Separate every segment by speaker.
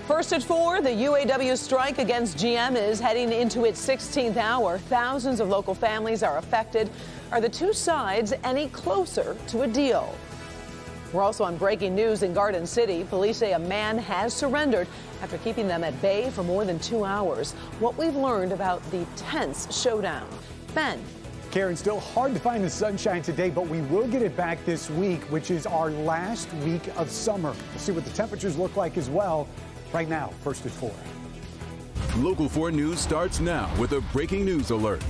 Speaker 1: First at 4, the UAW strike against GM is heading into its 16th hour. Thousands of local families are affected. Are the two sides any closer to a deal? We're also on breaking news in Garden City. Police say a man has surrendered after keeping them at bay for more than 2 hours. What we've learned about the tense showdown. Ben.
Speaker 2: Karen, still hard to find the sunshine today, but we will get it back this week, which is our last week of summer. We'll see what the temperatures look like as well. Right now, first at 4.
Speaker 3: Local 4 News starts now with a breaking news alert.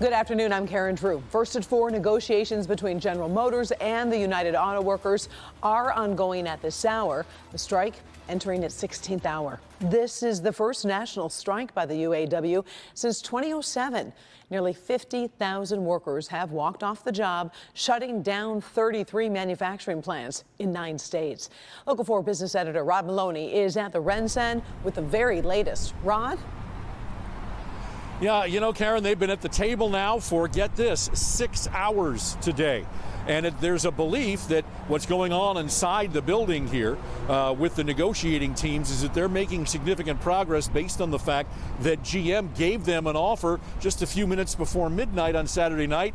Speaker 1: Good afternoon, I'm Karen Drew. First at 4, negotiations between General Motors and the United Auto Workers are ongoing at this hour. The strike entering its 16th hour. This is the first national strike by the UAW since 2007. Nearly 50,000 workers have walked off the job, shutting down 33 manufacturing plants in 9 states. Local 4 business editor Rod Maloney is at the RenCen with the very latest. Rod?
Speaker 4: Yeah, you know, Karen, they've been at the table now for, get this, 6 hours today. And there's a belief that what's going on inside the building here with the negotiating teams is that they're making significant progress based on the fact that GM gave them an offer just a few minutes before midnight on Saturday night.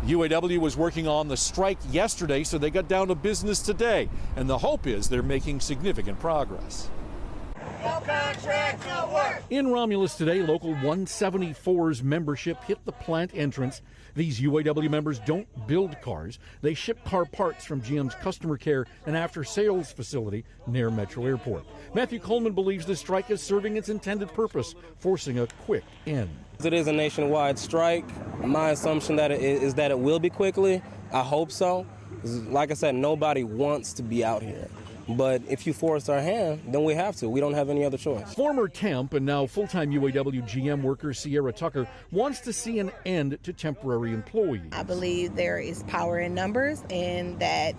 Speaker 4: UAW was working on the strike yesterday, so they got down to business today. And the hope is they're making significant progress.
Speaker 5: No contract, no work.
Speaker 4: In Romulus today, Local 174's membership hit the plant entrance. These UAW members don't build cars. They ship car parts from GM's customer care and after sales facility near Metro Airport. Matthew Coleman believes the strike is serving its intended purpose, forcing a quick end.
Speaker 6: It is a nationwide strike. My assumption is that it will be quickly. I hope so. Like I said, nobody wants to be out here. But if you force our hand, then we have to. We don't have any other choice.
Speaker 4: Former temp and now full-time UAW GM worker Sierra Tucker wants to see an end to temporary employees.
Speaker 7: I believe there is power in numbers and that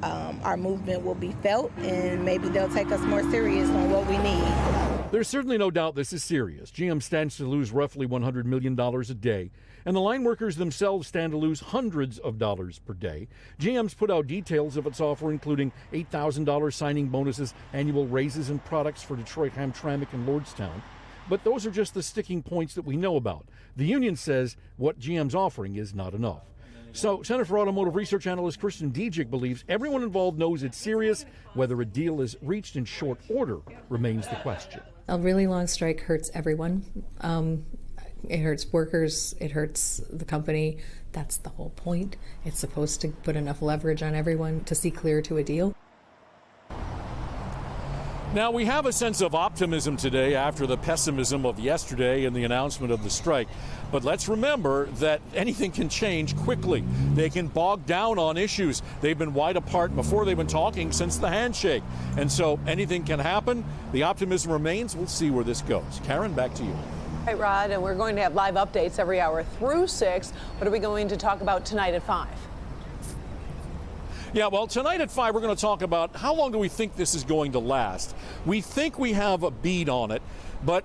Speaker 7: our movement will be felt and maybe they'll take us more serious on what we need.
Speaker 4: There's certainly no doubt this is serious. GM stands to lose roughly $100 million a day, and the line workers themselves stand to lose hundreds of dollars per day. GM's put out details of its offer, including $8,000 signing bonuses, annual raises, and products for Detroit, Hamtramck, and Lordstown. But those are just the sticking points that we know about. The union says what GM's offering is not enough. So, Center for Automotive Research analyst Kristen Dijic believes everyone involved knows it's serious. Whether a deal is reached in short order remains the question.
Speaker 8: A really long strike hurts everyone. It hurts workers. It hurts the company. That's the whole point. It's supposed to put enough leverage on everyone to see clear to a deal.
Speaker 4: Now, we have a sense of optimism today after the pessimism of yesterday and the announcement of the strike. But let's remember that anything can change quickly. They can bog down on issues. They've been wide apart before. They've been talking since the handshake. And so anything can happen. The optimism remains. We'll see where this goes. Karen, back to you.
Speaker 1: All right, Rod, and we're going to have live updates every hour through 6. What are we going to talk about tonight at 5?
Speaker 4: Yeah, well, tonight at 5, we're going to talk about how long do we think this is going to last. We think we have a bead on it, but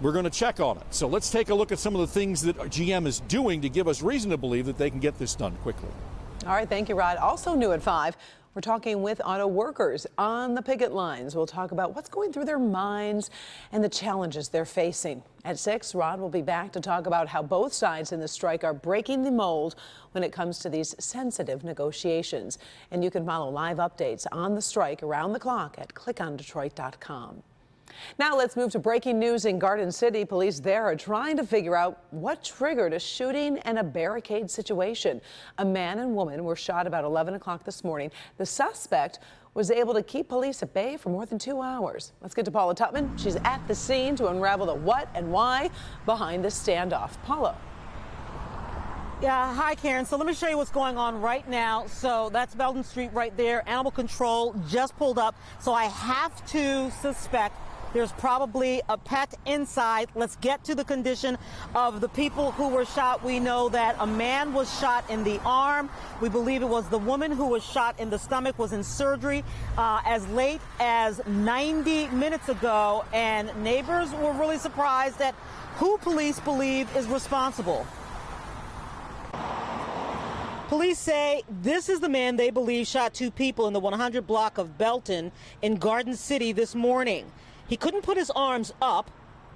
Speaker 4: we're going to check on it. So let's take a look at some of the things that GM is doing to give us reason to believe that they can get this done quickly.
Speaker 1: All right, thank you, Rod. Also new at 5, we're talking with auto workers on the picket lines. We'll talk about what's going through their minds and the challenges they're facing. At 6, Rod will be back to talk about how both sides in the strike are breaking the mold when it comes to these sensitive negotiations. And you can follow live updates on the strike around the clock at clickondetroit.com. Now let's move to breaking news in Garden City. Police there are trying to figure out what triggered a shooting and a barricade situation. A man and woman were shot about 11 o'clock this morning. The suspect was able to keep police at bay for more than 2 hours. Let's get to Paula Tutman. She's at the scene to unravel the what and why behind this standoff. Paula.
Speaker 9: Yeah, hi, Karen. So let me show you what's going on right now. So that's Belden Street right there. Animal control just pulled up. So I have to suspect there's probably a pet inside. Let's get to the condition of the people who were shot. We know that a man was shot in the arm. We believe it was the woman who was shot in the stomach, was in surgery as late as 90 minutes ago. And neighbors were really surprised at who police believe is responsible. Police say this is the man they believe shot 2 people in the 100 block of Belton in Garden City this morning. He couldn't put his arms up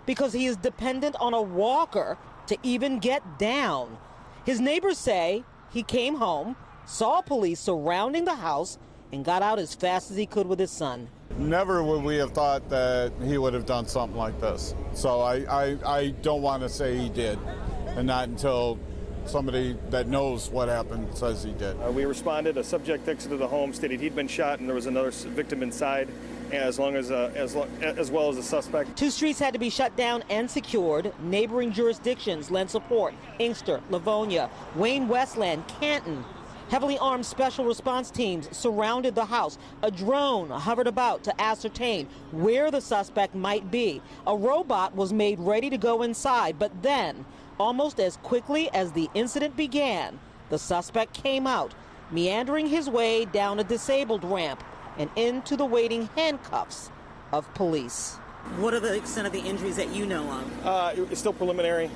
Speaker 9: because he is dependent on a walker to even get down. His neighbors say he came home, saw police surrounding the house, and got out as fast as he could with his son.
Speaker 10: Never would we have thought that he would have done something like this. So I don't want to say he did, and not until somebody that knows what happened says he did.
Speaker 11: We responded. A subject exited the home, stated he'd been shot, and there was another victim inside, as well as a suspect.
Speaker 9: 2 streets had to be shut down and secured. Neighboring jurisdictions lent support. Inkster, Livonia, Wayne Westland, Canton. Heavily armed special response teams surrounded the house. A drone hovered about to ascertain where the suspect might be. A robot was made ready to go inside, but then, almost as quickly as the incident began, the suspect came out, meandering his way down a disabled ramp and into the waiting handcuffs of police. What are the extent of the injuries that you know of?
Speaker 11: It's still preliminary.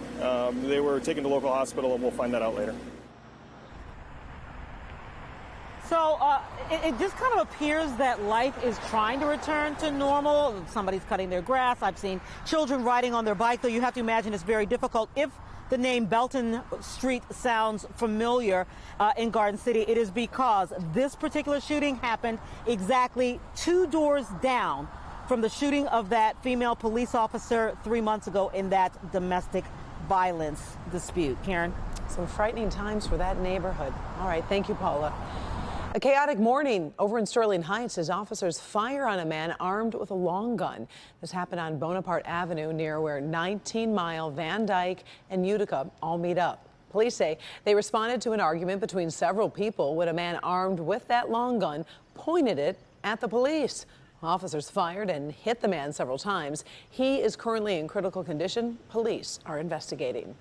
Speaker 11: They were taken to local hospital, and we'll find that out later.
Speaker 9: So it just kind of appears that life is trying to return to normal. Somebody's cutting their grass. I've seen children riding on their bike, though you have to imagine it's very difficult. If the name Belton Street sounds familiar in Garden City, it is because this particular shooting happened exactly 2 doors down from the shooting of that female police officer 3 months ago in that domestic violence dispute. Karen?
Speaker 1: Some frightening times for that neighborhood. All right, thank you, Paula. A chaotic morning over in Sterling Heights as officers fire on a man armed with a long gun. This happened on Bonaparte Avenue near where 19 Mile, Van Dyke, and Utica all meet up. Police say they responded to an argument between several people when a man armed with that long gun pointed it at the police. Officers fired and hit the man several times. He is currently in critical condition. Police are investigating.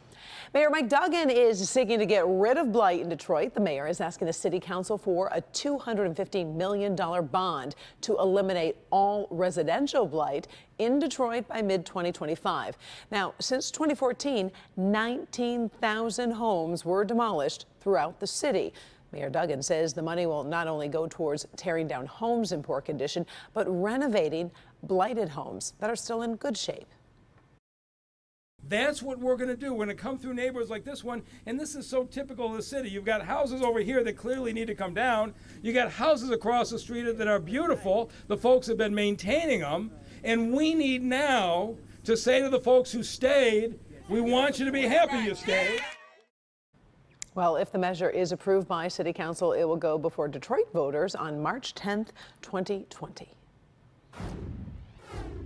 Speaker 1: Mayor Mike Duggan is seeking to get rid of Blight in Detroit. The mayor is asking the city council for a $250 million bond to eliminate all residential blight in Detroit by mid-2025. Now, since 2014, 19,000 homes were demolished throughout the city. Mayor Duggan says the money will not only go towards tearing down homes in poor condition, but renovating blighted homes that are still in good shape.
Speaker 12: That's what we're going to do. We're going to come through neighborhoods like this one, and this is so typical of the city. You've got houses over here that clearly need to come down. You got houses across the street that are beautiful. The folks have been maintaining them, and we need now to say to the folks who stayed, we want you to be happy you stayed.
Speaker 1: Well, if the measure is approved by City Council, it will go before Detroit voters on March 10th, 2020.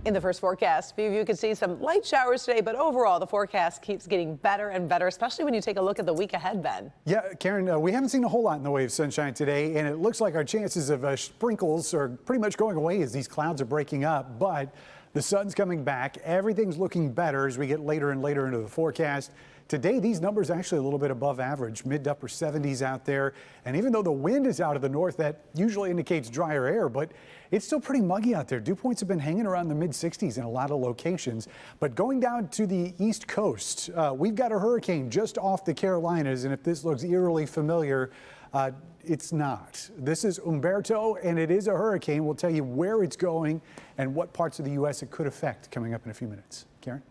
Speaker 1: In the first forecast, a few of you could see some light showers today, but overall the forecast keeps getting better and better, especially when you take a look at the week ahead, Ben.
Speaker 2: Yeah, Karen, we haven't seen a whole lot in the way of sunshine today, and it looks like our chances of sprinkles are pretty much going away as these clouds are breaking up, but the sun's coming back. Everything's looking better as we get later and later into the forecast. Today, these numbers are actually a little bit above average, mid to upper 70s out there. And even though the wind is out of the north, that usually indicates drier air, but it's still pretty muggy out there. Dew points have been hanging around the mid 60s in a lot of locations. But going down to the East Coast, we've got a hurricane just off the Carolinas. And if this looks eerily familiar, it's not. This is Umberto, and it is a hurricane. We'll tell you where it's going and what parts of the U.S. it could affect coming up in a few minutes. Karen?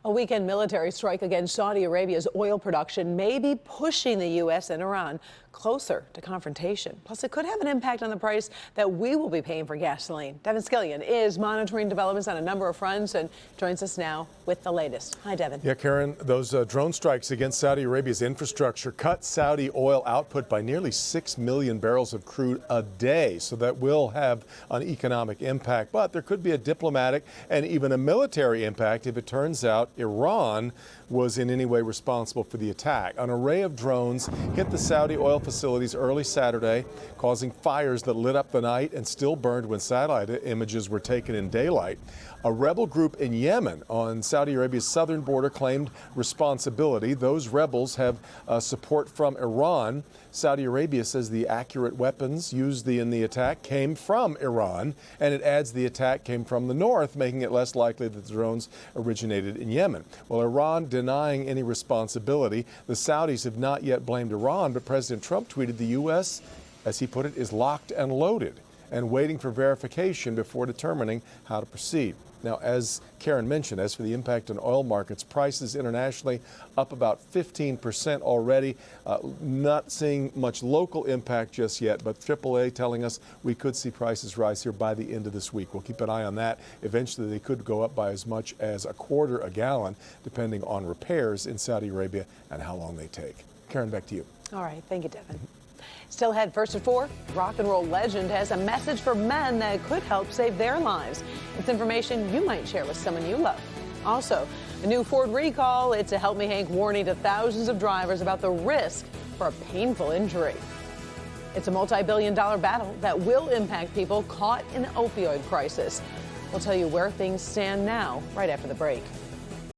Speaker 1: A weekend military strike against Saudi Arabia's oil production may be pushing the U.S. and Iran closer to confrontation. Plus, it could have an impact on the price that we will be paying for gasoline. Devin Skillian is monitoring developments on a number of fronts and joins us now with the latest. Hi, Devin.
Speaker 13: Yeah, Karen, those drone strikes against Saudi Arabia's infrastructure cut Saudi oil output by nearly 6 million barrels of crude a day. So that will have an economic impact. But there could be a diplomatic and even a military impact if it turns out Iran was in any way responsible for the attack. An array of drones hit the Saudi oil facilities early Saturday, causing fires that lit up the night and still burned when satellite images were taken in daylight. A rebel group in Yemen on Saudi Arabia's southern border claimed responsibility. Those rebels have support from Iran. Saudi Arabia says the accurate weapons used in the attack came from Iran, and it adds the attack came from the north, making it less likely that the drones originated in Yemen. Well, Iran denying any responsibility. The Saudis have not yet blamed Iran, but President Trump tweeted the U.S., as he put it, is locked and loaded and waiting for verification before determining how to proceed. Now, as Karen mentioned, as for the impact on oil markets, prices internationally up about 15% already. Not seeing much local impact just yet, but AAA telling us we could see prices rise here by the end of this week. We'll keep an eye on that. Eventually, they could go up by as much as $0.25 a gallon, depending on repairs in Saudi Arabia and how long they take. Karen, back to you.
Speaker 1: All right. Thank you, Devin. Still ahead, first at 4, rock and roll legend has a message for men that could help save their lives. It's information you might share with someone you love. Also, a new Ford recall. It's a Help Me Hank warning to thousands of drivers about the risk for a painful injury. It's a multi-billion-dollar battle that will impact people caught in the opioid crisis. We'll tell you where things stand now, right after the break.